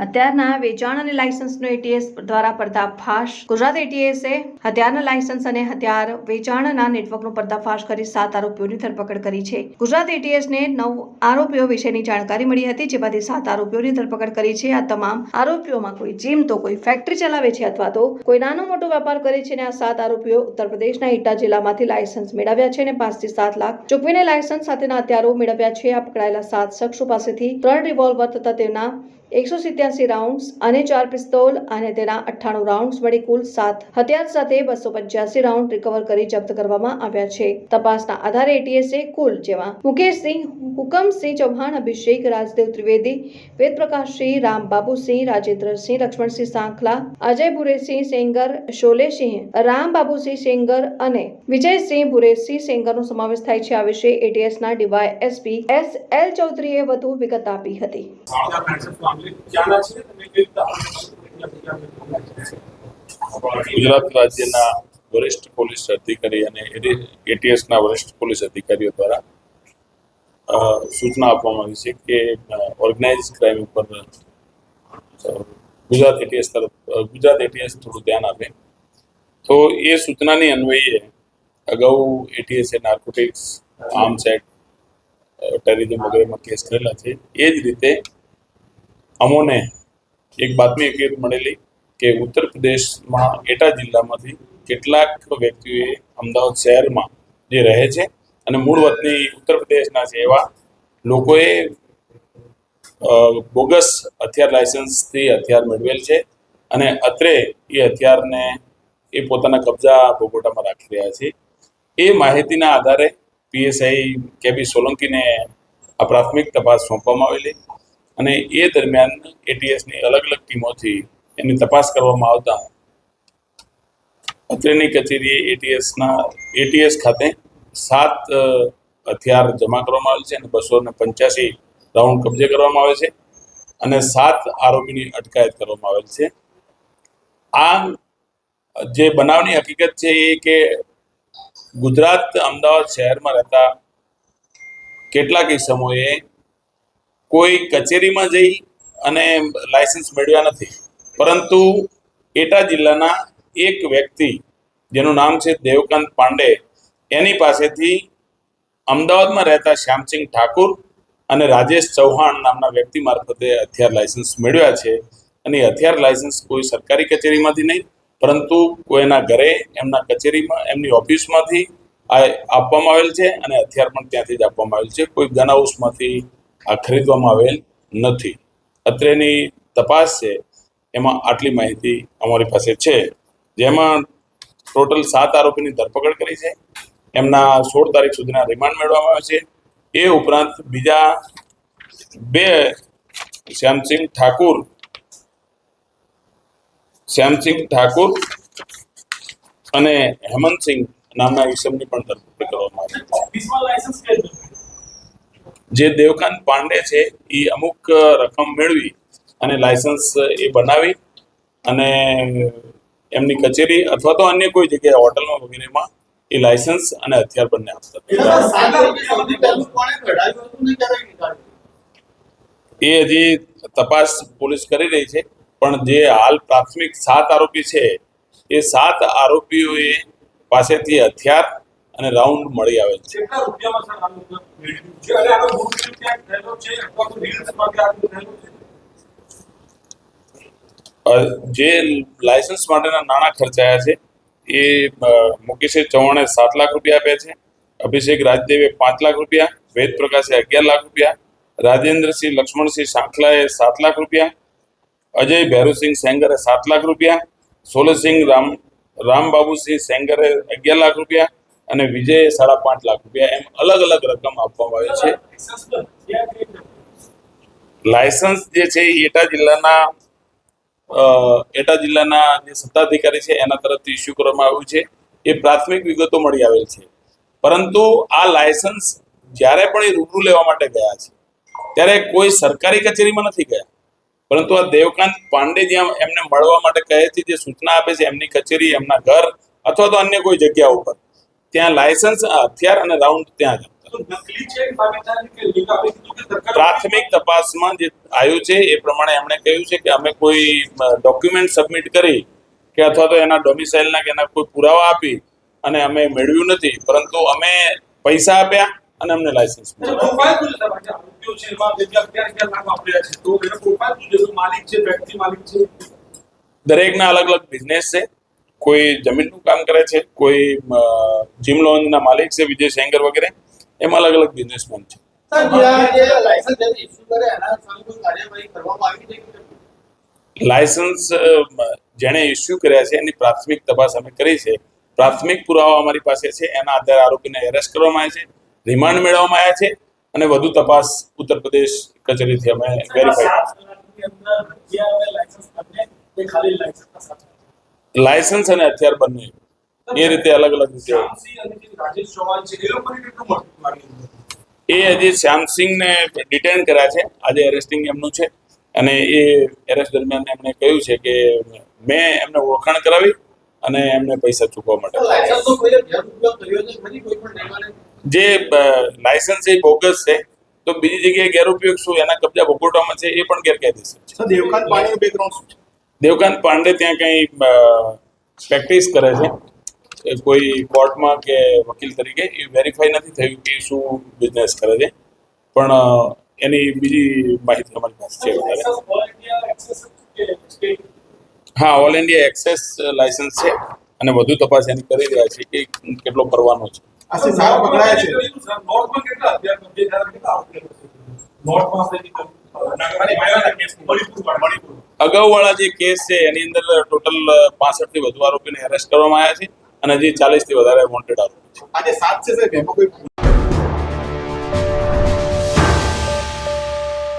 હથિયારના વેચાણ અને લાયસન્સનો એટીએસ દ્વારા પર્દાફાશ. ગુજરાત એટીએસે હથિયારના લાયસન્સ અને હથિયાર વેચાણના નેટવર્કનો પર્દાફાશ કરી 7 આરોપીઓની ધરપકડ કરી છે. ગુજરાત એટીએસને 9 આરોપીઓ વિશેની જાણકારી મળી હતી, જેમાંથી 7 આરોપીઓની ધરપકડ કરી છે. આ તમામ આરોપીઓમાં કોઈ જીમ તો કોઈ ફેક્ટરી ચલાવે છે અથવા તો કોઈ નાનો મોટો વેપાર કરે છે. અને આ 7 આરોપીઓ ઉત્તર પ્રદેશના ઈટા જિલ્લામાંથી લાયસન્સ મેળવ્યા છે અને 5 થી 7 લાખ ચૂકવીને લાયસન્સ સાથેના હથિયારો મેળવ્યા છે. આ પકડાયેલા 7 શખ્સો પાસેથી 3 રિવોલ્વર તથા તેના 187 રાઉન્ડ્સ અને 4 પિસ્તોલ અને તેના 98 રાઉન્ડ્સ મળી કુલ 7 હથિયાર સાથે 285 રાઉન્ડ રિકવર કરી જપ્ત કરવામાં આવ્યા છે. તપાસના આધારે એટીએસે કુલ જેમાં મુકેશસિંહ, હુકમસિંહ ચૌહાણ, અભિષેક, રાજદેવ ત્રિવેદી, વેદપ્રકાશસિંહ, રામબાબુસિંહ, રાજેન્દ્રસિંહ, લક્ષ્મણસિંહ સાંખલા, અજય ભુરેસિંહ સેંગર, શોલેસિંહ, રામબાબુસિંહ સેંગર અને વિજયસિંહ ભુરેસિંહ સેંગરનો સમાવેશ થાય છે. આ વિશે એટીએસના ડીવાયએસપી SL ચૌધરીએ વધુ વિગત આપી હતી. ગુજરાત રાજ્યના વરિષ્ઠ પોલીસ અધિકારી અને એટીએસના વરિષ્ઠ પોલીસ અધિકારીઓ દ્વારા સૂચના આપવામાં આવી છે કે ઓર્ગેનાઇઝ ક્રાઇમ ઉપર ગુજરાત એટીએસ થોડું ધ્યાન આપે. તો એ સૂચનાની અન્વયે અગાઉ એટીએસે નાર્કોટિક્સ, આર્મ્સ એક્ટ, ટેરરિઝમ વગેરેમાં કેસ કરેલા છે. એ જ રીતે અમોને એક બાતમી હકીકત મળેલી કે ઉત્તર પ્રદેશમાં એટા જિલ્લામાંથી કેટલાક વ્યક્તિઓએ અમદાવાદ શહેરમાં જે રહે છે અને મૂળ વતની ઉત્તર પ્રદેશના છે એવા લોકોએ બોગસ હથિયાર લાયસન્સથી હથિયાર મેળવેલ છે અને અત્રે એ હથિયારને એ પોતાના કબજા ભોગવટામાં રાખી રહ્યા છે. એ માહિતીના આધારે પીએસઆઈ કેબી સોલંકીને આ પ્રાથમિક તપાસ સોંપવામાં આવેલી અને એ દરમિયાન એટીએસની અલગ અલગ ટીમોથી એની તપાસ કરવામાં આવતા અત્રેની કચેરીએ એટીએસ ખાતે 7 હથિયાર જમા કરવામાં આવેલ છે અને 285 રાઉન્ડ કબજે કરવામાં આવે છે અને 7 આરોપીની અટકાયત કરવામાં આવેલ છે. આ જે બનાવની હકીકત છે એ કે ગુજરાત અમદાવાદ શહેરમાં રહેતા કેટલાક સમયે કોઈ કચેરીમાં જઈ અને લાયસન્સ મેળવ્યા નથી, પરંતુ એટા જિલ્લાના એક વ્યક્તિ જેનું નામ છે દેવકાંત પાંડે, એની પાસેથી અમદાવાદમાં રહેતા શ્યામસિંહ ઠાકુર અને રાજેશ ચૌહાણ નામના વ્યક્તિ મારફતે હથિયાર લાયસન્સ મેળવ્યા છે. અને એ હથિયાર લાયસન્સ કોઈ સરકારી કચેરીમાંથી નહીં, પરંતુ કોઈના ઘરે, એમના કચેરીમાં, એમની ઓફિસમાંથી આપવામાં આવેલ છે અને હથિયાર પણ ત્યાંથી જ આપવામાં આવેલ છે. કોઈ ગન હાઉસમાંથી આ ખરીદવામાં આવેલ નથી. અત્રેની તપાસ છે એમાં આટલી માહિતી અમારી પાસે છે, જેમાં ટોટલ 7 આરોપીની ધરપકડ કરી છે. એમના 16 તારીખ સુધીના રિમાન્ડ મેળવવામાં આવે છે. એ ઉપરાંત બીજા 2 શ્યામસિંહ ઠાકુર અને હેમંતસિંહ નામના ઈસમની પણ ધરપકડ કરવામાં આવી છે. જે દેવકાંત પાંડે છે એ અમુક રકમ મેળવી અને લાયસન્સ એ બનાવી અને એમની કચેરી અથવા તો અન્ય કોઈ જગ્યાએ હોટલમાં વગેરેમાં એ લાયસન્સ અને હથિયાર બંને આપતા. એ હજી તપાસ પોલીસ કરી રહી છે, પણ જે હાલ પ્રાથમિક 7 આરોપી છે એ 7 આરોપીઓએ પાસેથી હથિયાર અને રાઉન્ડ મળી આવેલ છે. જે લાયસન્સ માટેના નાણાં ખર્ચાયા છે એ મુકેશ ચૌહાણે 7 લાખ રૂપિયા આપ્યા છે, અભિષેક રાજદેવે 5 લાખ રૂપિયા, વેદ પ્રકાશે 11 લાખ રૂપિયા, રાજેન્દ્રસિંહ લક્ષ્મણસિંહ સાંખલાએ 7 લાખ રૂપિયા, અજય ભૈરુસિંહ સેંગરે 7 લાખ રૂપિયા, સોલસિંહ રામબાબુસિંહ સેંગરે 11 લાખ રૂપિયા અને વિજય 5.5 લાખ રૂપિયા, એમ અલગ અલગ રકમ આપવામાં આવી છે. લાયસન્સ જે છે એટા જિલ્લાના જે સત્તાધિકારી છે એના તરફથી ઇસ્યુ કરવામાં આવ્યું છે. એ પ્રાથમિક વિગતો મળી આવેલ છે, પરંતુ આ લાયસન્સ જ્યારે પણ એ રૂબરૂ લેવા માટે ગયા છે ત્યારે કોઈ સરકારી કચેરીમાં નથી ગયા, પરંતુ આ દેવકાંત પાંડે જ્યાં એમને મળવા માટે કહે છે, જે સૂચના આપે છે એમની કચેરી, એમના ઘર અથવા તો અન્ય કોઈ જગ્યા ઉપર, ત્યાં લાયસન્સ, હથિયાર અને રાઉન્ડ ત્યાં જ આપતા. વસ્તુ નકલી છે કે સાબિત થાય છે કે આપણે કીધું કે સરકાર પ્રાથમિક તપાસમાં જે આવ્યું છે એ પ્રમાણે એમણે કહ્યું છે કે અમે કોઈ ડોક્યુમેન્ટ સબમિટ કરી કે અથવા તો એના ડોમિસાઇલના કે એના કોઈ પુરાવા આપી અને અમે મેળવ્યું નથી, પરંતુ અમે પૈસા આપ્યા અને અમને લાયસન્સ મળ્યું. પ્રોફાઇલ શું છે સાહેબ? આજે આરોપીઓ છે એમાં કેટલા લાખ વાપર્યા છે, તો એનો પ્રોફાઇલ શું છે? માલિક છે, વ્યક્તિ માલિક છે? દરેકના અલગ અલગ બિઝનેસ છે. કોઈ જમીનનું કામ કરે છે, કોઈ જીમ લોન્જના માલિક છે, વિજય સેંગર વગેરે, એમાં અલગ અલગ બિઝનેસમેન છે. લાયસન્સ જેણે ઇસ્યુ કર્યા છે એની પ્રાથમિક તપાસ અમે કરી છે. પ્રાથમિક પુરાવા અમારી પાસે છે, એના આધારે આરોપીને એરેસ્ટ કરવામાં આવ્યા છે, રિમાન્ડ મેળવવામાં આવ્યા છે અને વધુ તપાસ ઉત્તર પ્રદેશ કચેરીથી અમે લાયસન્સ અને હથિયાર બંને એ રીતે અલગ અલગ રીતે. શ્યામસિંહ અને જે રાજેશ ચૌહાણ છે એ લોકોને કેટલું મળતું લાગ્યું? એ હજી શ્યામસિંહને ડિટેન કર્યા છે, આજે એરેસ્ટિંગ એમનું છે અને એ એરેસ્ટ દરમિયાન એમણે કહ્યું છે કે મેં એમને ઓળખાણ કરાવી અને એમને પૈસા ચૂકવવા માટે. જે લાયસન્સ એ બોગસ છે, તો બીજી જગ્યાએ ગેરઉપયોગ શું એના કબજા ભોગવટામાં છે એ પણ ગેરકાયદેસર છે. દેવકાંત પાંડેનું બેકગ્રાઉન્ડ શું છે? દેવકાંત પાંડે ત્યાં કંઈ પ્રેક્ટિસ કરે છે, એ કોઈ કોર્ટમાં કે વકીલ તરીકે, એ વેરીફાઈ નથી થયું કે એ શું બિઝનેસ કરે છે, પણ એની બીજી માહિતી અમારી પાસે છે વધારે. હા, ઓલ ઇન્ડિયા એક્સેસ લાયસન્સ છે અને વધુ તપાસ એની કરી રહ્યા છે કે કેટલો કરવાનો છે. નોર્થમાં કેટલા અત્યાર સુધી કેટલા નોર્થમાં મણિપુર અગાઉવાળા જે કેસ છે એની અંદર ટોટલ 65 થી વધુ આરોપીને એરેસ્ટ કરવામાં આવ્યા છે અને હજી 40 થી વધારે વોન્ટેડ આરોપી છે. આજે 7 છે સાહેબ, એમાં કોઈ